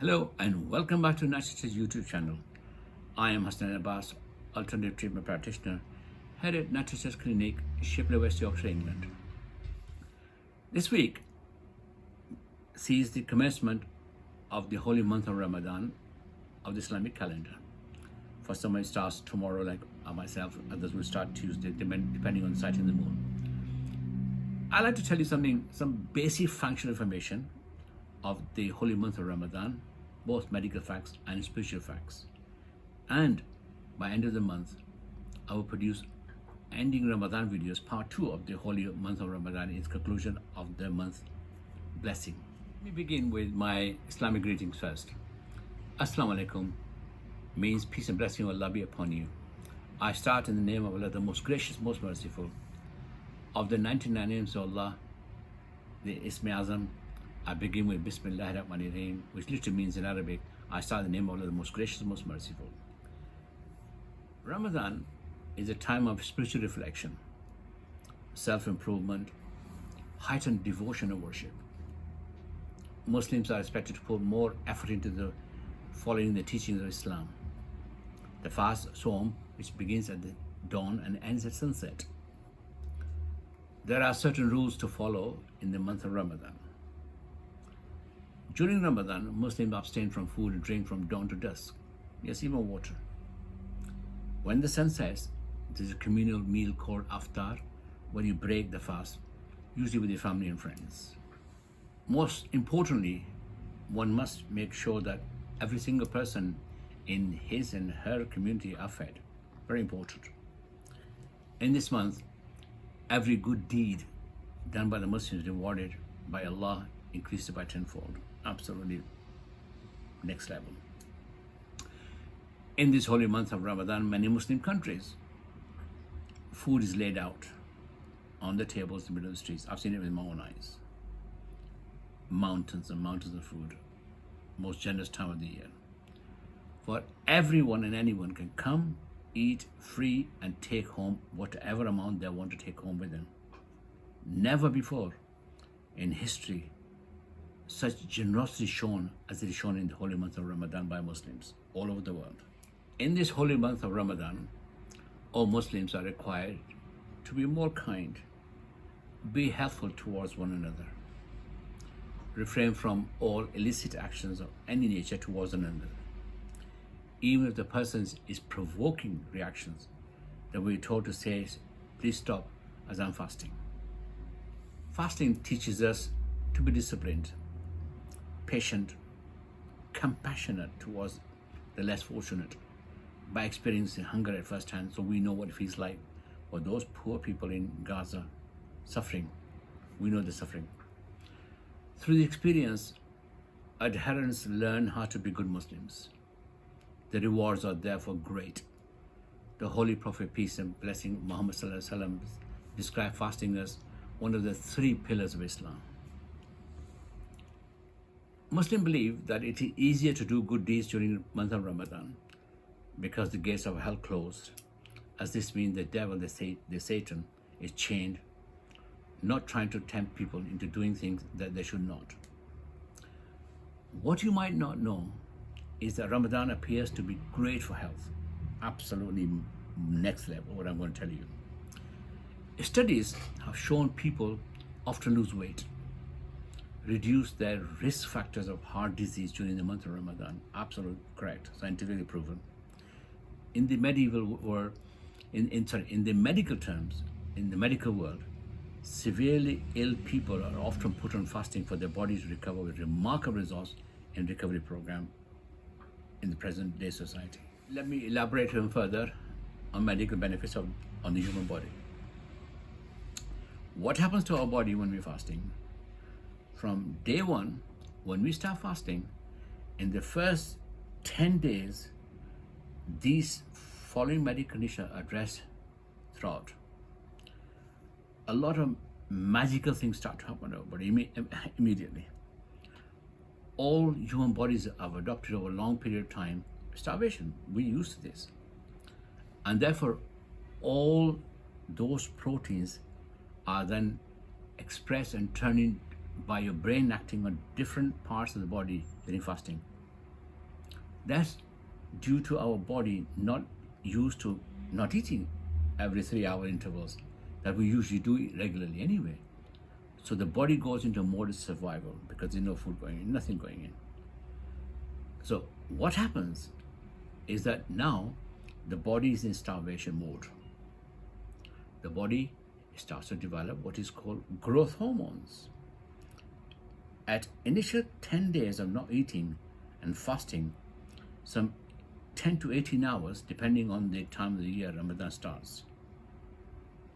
Hello and welcome back to Nature's YouTube channel. I am Hassan Abbas, alternative treatment practitioner, head at Nature's Clinic, Shipley, West Yorkshire, England. This week sees the commencement of the holy month of Ramadan of the Islamic calendar. For some it starts tomorrow, like myself, others will start Tuesday, depending on the sighting of the moon. I'd like to tell you some basic functional information of the holy month of Ramadan, both medical facts and spiritual facts. And by end of the month, I will produce ending Ramadan videos, part 2 of the holy month of Ramadan, its conclusion of the month blessing. Let me begin with my Islamic greetings first. Assalamu alaikum means peace and blessing of Allah be upon you. I start in the name of Allah, the most gracious, most merciful. Of the 99 names of Allah, the Ism Azam, I begin with Bismillah ar-Rahman ar-Rahim, which literally means in Arabic, I start in the name of Allah, the most gracious, most merciful. Ramadan is a time of spiritual reflection, self-improvement, heightened devotion and worship. Muslims are expected to put more effort into the following the teachings of Islam. The fast, Sawm, which begins at the dawn and ends at sunset. There are certain rules to follow in the month of Ramadan. During Ramadan, Muslims abstain from food and drink from dawn to dusk. Yes, even water. When the sun sets, there is a communal meal called Aftar, where you break the fast, usually with your family and friends. Most importantly, one must make sure that every single person in his and her community are fed. Very important. In this month, every good deed done by the Muslims rewarded by Allah increased by tenfold. Absolutely next level. In this holy month of Ramadan, many Muslim countries, food is laid out on the tables in the middle of the streets. I've seen it with my own eyes. Mountains and mountains of food. Most generous time of the year. For everyone and anyone can come, eat free and take home whatever amount they want to take home with them. Never before in history such generosity shown as it is shown in the holy month of Ramadan by Muslims all over the world. In this holy month of Ramadan, all Muslims are required to be more kind, be helpful towards one another, refrain from all illicit actions of any nature towards one another. Even if the person is provoking reactions, then we're told to say, please stop as I'm fasting. Fasting teaches us to be disciplined, patient, compassionate towards the less fortunate, by experiencing hunger at first hand, so we know what it feels like for those poor people in Gaza suffering. We know the suffering. Through the experience, adherents learn how to be good Muslims. The rewards are therefore great. The Holy Prophet, peace and blessing, Muhammad Sallallahu Alaihi Wasallam, described fasting as one of the 3 pillars of Islam. Muslims believe that it is easier to do good deeds during the month of Ramadan because the gates of hell closed, as this means the devil, the Satan, is chained, not trying to tempt people into doing things that they should not. What you might not know is that Ramadan appears to be great for health. Absolutely next level, what I'm going to tell you. Studies have shown people often lose weight, reduce their risk factors of heart disease during the month of Ramadan. Absolutely correct, scientifically proven. In the medieval world, in the medical terms, in the medical world, severely ill people are often put on fasting for their bodies to recover with remarkable results in recovery program in the present day society. Let me elaborate even further on medical benefits on the human body. What happens to our body when we're fasting? From day 1, when we start fasting, in the first 10 days, these following medical conditions are addressed throughout. A lot of magical things start to happen to our body immediately. All human bodies have adopted over a long period of time starvation. We're used to this. And therefore, all those proteins are then expressed and turned in by your brain acting on different parts of the body during fasting. That's due to our body not used to not eating every 3 hour intervals that we usually do regularly anyway. So the body goes into mode of survival because there's no food going in, nothing going in. So what happens is that now the body is in starvation mode. The body starts to develop what is called growth hormones. At initial 10 days of not eating and fasting, some 10 to 18 hours, depending on the time of the year Ramadan starts,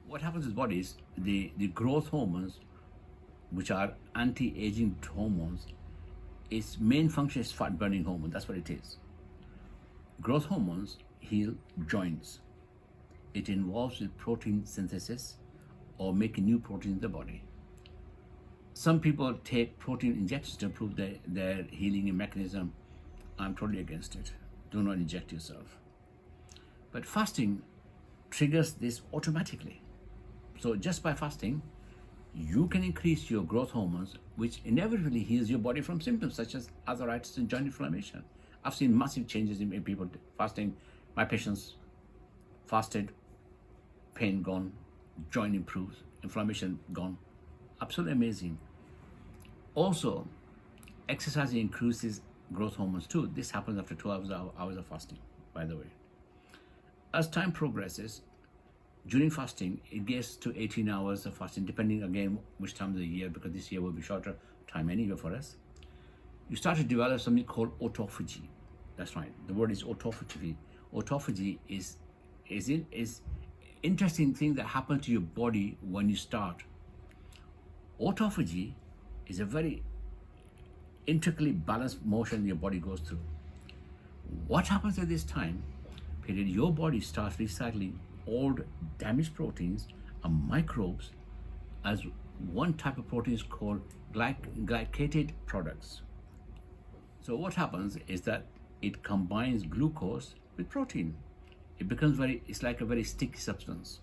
what happens with bodies, the growth hormones, which are anti-aging hormones, its main function is fat burning hormone. That's what it is. Growth hormones heal joints. It involves with protein synthesis or making new proteins in the body. Some people take protein injections to improve their healing mechanism. I'm totally against it. Do not inject yourself. But fasting triggers this automatically. So just by fasting, you can increase your growth hormones, which inevitably heals your body from symptoms such as arthritis and joint inflammation. I've seen massive changes in people fasting. My patients fasted, pain gone, joint improves, inflammation gone. Absolutely amazing. Also, exercising increases growth hormones too. This happens after 12 hours of fasting, by the way. As time progresses, during fasting, it gets to 18 hours of fasting, depending again which time of the year, because this year will be shorter time anyway for us. You start to develop something called autophagy. That's right. The word is autophagy. Autophagy is interesting thing that happens to your body when you start. Autophagy is a very intricately balanced motion your body goes through. What happens at this time period? Your body starts recycling old damaged proteins and microbes as one type of protein is called glycated products. So what happens is that it combines glucose with protein. It becomes it's like a very sticky substance.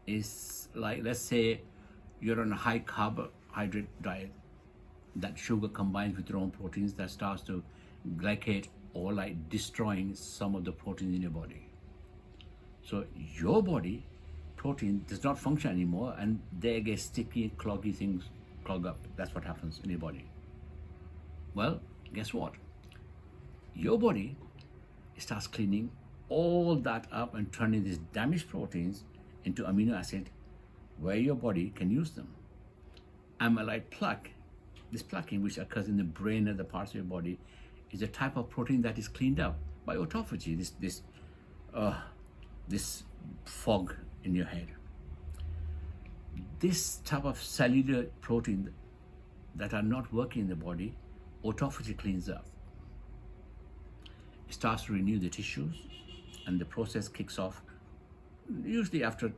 It's like, let's say you're on a high carbohydrate diet, that sugar combines with your own proteins that starts to glycate or like destroying some of the proteins in your body. So your body protein does not function anymore and they get sticky, cloggy things clog up. That's what happens in your body. Well, guess what? Your body starts cleaning all that up and turning these damaged proteins into amino acid where your body can use them. Amyloid plaque, this plaquing which occurs in the brain and the parts of your body, is a type of protein that is cleaned up by autophagy, this fog in your head. This type of cellular protein that are not working in the body, autophagy cleans up. It starts to renew the tissues and the process kicks off usually after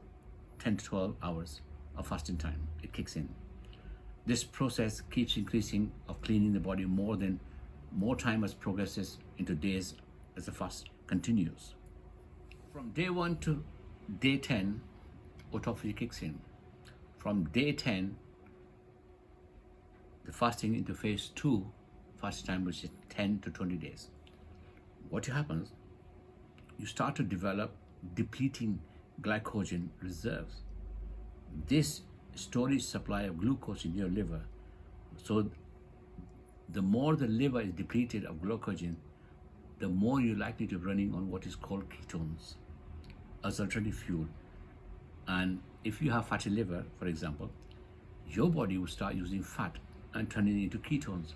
10 to 12 hours of fasting time. It kicks in. This process keeps increasing of cleaning the body more time as progresses into days as the fast continues. From day 1 to day 10, autophagy kicks in. From day 10, the fasting into phase 2 fasting time, which is 10 to 20 days. What happens? You start to develop depleting glycogen reserves. This storage supply of glucose in your liver. So the more the liver is depleted of glycogen, the more you're likely to be running on what is called ketones as alternative fuel. And if you have fatty liver, for example, your body will start using fat and turning it into ketones.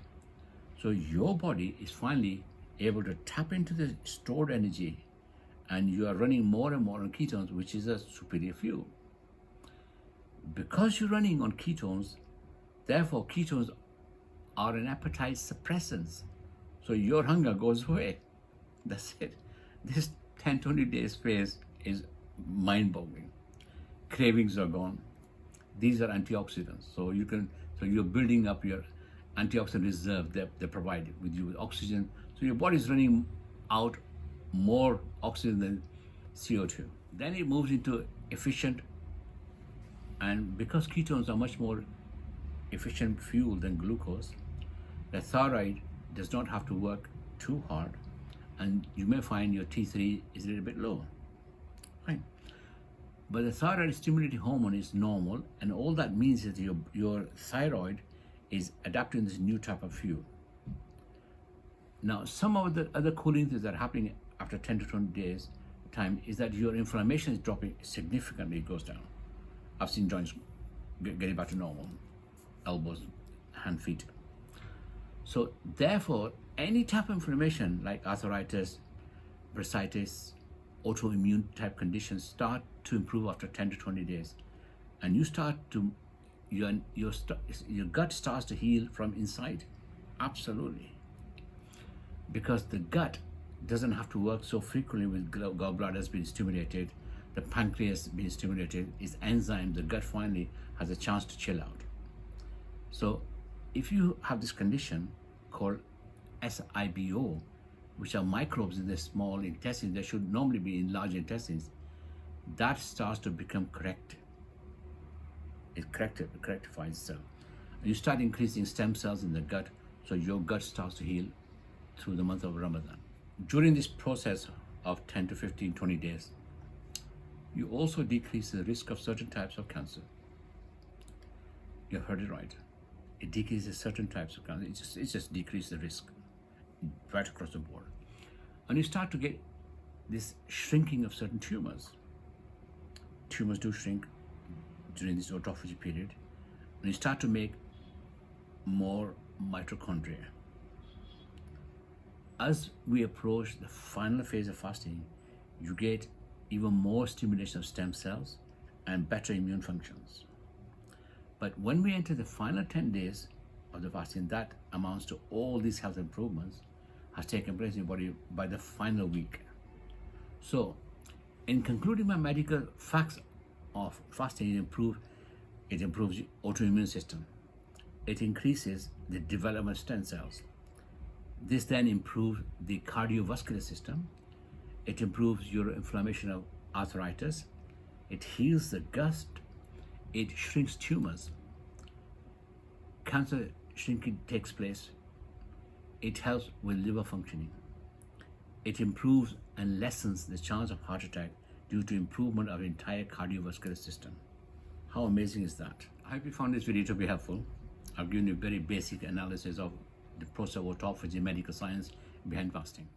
So your body is finally able to tap into the stored energy and you are running more and more on ketones, which is a superior fuel. Because you're running on ketones, therefore ketones are an appetite suppressants. So your hunger goes away. That's it. This 10-20 days phase is mind-boggling. Cravings are gone. These are antioxidants. So you're building up your antioxidant reserve that they provide with you with oxygen. So your body is running out more oxygen than CO2. Then it moves into efficient, and because ketones are much more efficient fuel than glucose, the thyroid does not have to work too hard and you may find your T3 is a little bit low. Fine. But the thyroid stimulating hormone is normal, and all that means is your thyroid is adapting this new type of fuel. Now, some of the other cooling things that are happening after 10 to 20 days time is that your inflammation is dropping significantly, it goes down. I've seen joints getting back to normal, elbows, hand, feet. So therefore, any type of inflammation like arthritis, bursitis, autoimmune type conditions start to improve after 10 to 20 days. And you start to, your gut starts to heal from inside. Absolutely. Because the gut doesn't have to work so frequently with gallbladders being stimulated, the pancreas being stimulated, its enzyme, the gut finally has a chance to chill out. So if you have this condition called SIBO, which are microbes in the small intestines that should normally be in large intestines, that starts to become corrected. It rectifies itself. You start increasing stem cells in the gut, so your gut starts to heal through the month of Ramadan. During this process of 10 to 15, 20 days, you also decrease the risk of certain types of cancer. You heard it right. It decreases certain types of cancer. It just decreases the risk right across the board. And you start to get this shrinking of certain tumors. Tumors do shrink during this autophagy period. And you start to make more mitochondria. As we approach the final phase of fasting, you get even more stimulation of stem cells and better immune functions. But when we enter the final 10 days of the fasting, that amounts to all these health improvements has taken place in your body by the final week. So, in concluding my medical facts of fasting, it improves the autoimmune system. It increases the development of stem cells. This then improves the cardiovascular system. It improves your inflammation of arthritis. It heals the gut. It shrinks tumors. Cancer shrinking takes place. It helps with liver functioning. It improves and lessens the chance of heart attack due to improvement of the entire cardiovascular system. How amazing is that? I hope you found this video to be helpful. I've given you a very basic analysis of the process of autophagy medical science behind fasting.